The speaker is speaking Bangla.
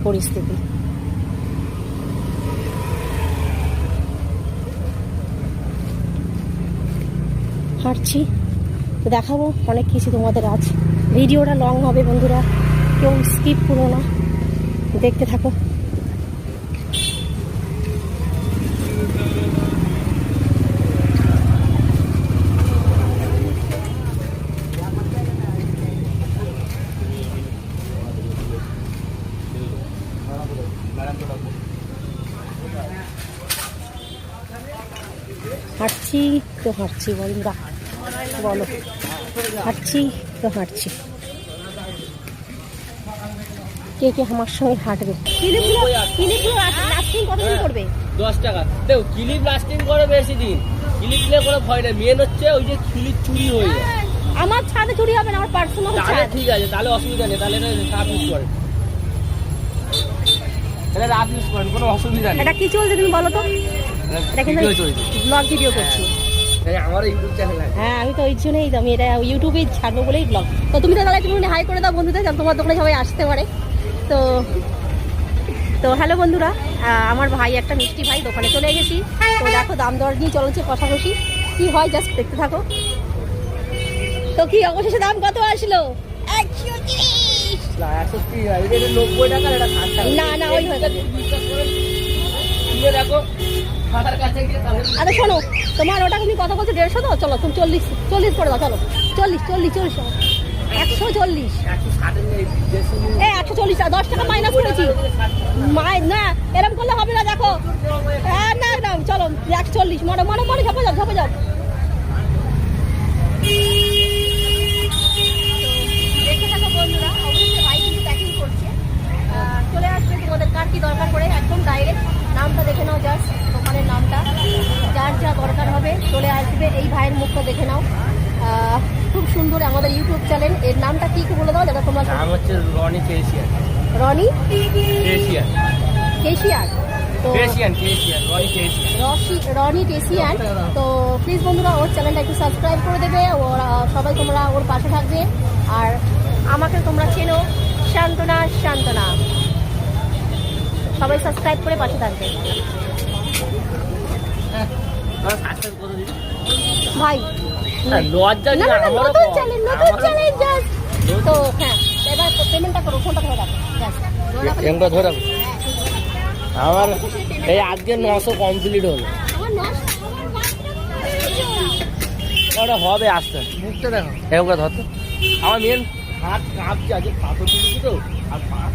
পরিস্থিতি। হাঁটছি, দেখাবো অনেক কিছু তোমাদের আজ। ভিডিওটা লং হবে বন্ধুরা, কেউ স্কিপ করো না, দেখতে থাকো। হাঁটছি তো হাঁটছি বন্ধুরা, বলো, হাঁটছি তো হাঁটছি। কে কে আমার সঙ্গে হাঁটবে? লাস্টিং কতদিন করবে? 10 টাকা। দেখো ক্লিপ লাস্টিং করে বেশি দিন, ক্লিপ দিলে কোনো ভয় নেই। মেন হচ্ছে ওই যে ক্লিপ চুরি হয়ে যায়। আমার ছাদে চুরি হবে না, আমার পার্সোনাল ছাদ। তাহলে ঠিক আছে, তাহলে অসুবিধা নেই, তাহলে রাফ ইউজ করেন, তাহলে রাফ ইউজ করেন, কোনো অসুবিধা নেই। এটা কি চলছে তুমি বলো তো? এটা কিন্তু ব্লগ ভিডিও করছি। আমার ইউটিউব চ্যানেল আছে। হ্যাঁ, আমি তো ওই জন্যই আমি এটা ইউটিউবে ছাড়বো বলেই ব্লগ। তো তুমি তো তাহলে একটু হাই করে দাও বন্ধুদের, যেন তোমার দোকানে সবাই আসতে পারে। তো তো হ্যালো বন্ধুরা, আমার ভাই একটা মিষ্টি ভাই দোকানে চলে গেছি। তো দেখো দাম দর নিয়ে চলছে কষাকষি, কি হয় জাস্ট দেখতে থাকো। তো কি অবশেষে দাম কত আসলো? 130। না না, ওই হয়ে গেছে। দেখো আরে শোনো, তোমার ওটা তুমি কত বলছো? 150 তো? চলো তুমি 40 করে দাও, চলো 40 140 140। 140, 10 টাকা মাইনাস করেছি। না এরকম করলে হবে না, দেখো। না না চলো 140, মনে মনে মনে ঝাপা যাও ঝাপা যাও। দেখে থাকো বন্ধুরা, অবশ্যই ভাই কিন্তু প্যাকিং করছে, চলে আসবে তোমাদের কার কি দরকার পড়ে একদম ডাইরেক্ট নামটা দেখে নাও, জাস্ট দোকানের নামটা, যার যা দরকার হবে চলে আসবে। এই ভাইয়ের মুখটা দেখে নাও, খুব সুন্দর। আমাদের ইউটিউব চ্যানেল, এর নামটা কি বলে দাও যেটা তোমরা। নাম হচ্ছে Roni cashier. Roni cashier, cashier. তো রনি কেশিয়ার। তো প্লিজ বন্ধুরা ওর চ্যানেলটা একটু সাবস্ক্রাইব করে দেবে, ওর সবাই তোমরা ওর পাশে থাকবে। আর আমাকে তোমরা চেনো, শান্তনা শান্তনা, সবাই সাবস্ক্রাইব করে পাশে থাকবে ভাই। লজ্জা নেই, নতুন চ্যানেল জাস্ট। তো হ্যাঁ, এবার পেমেন্টটা করো, ফোনটা ধরে রাখো ধরে রাখো। আমার এই আজকে 900 কমপ্লিট হলো। ওটা হবে আস্তে, মুখটা দেখো, এরকম ধরতো। আমার মেন হাত কাঁপছে, আজকে পাথর তুলেছি তো, আর পাঁচ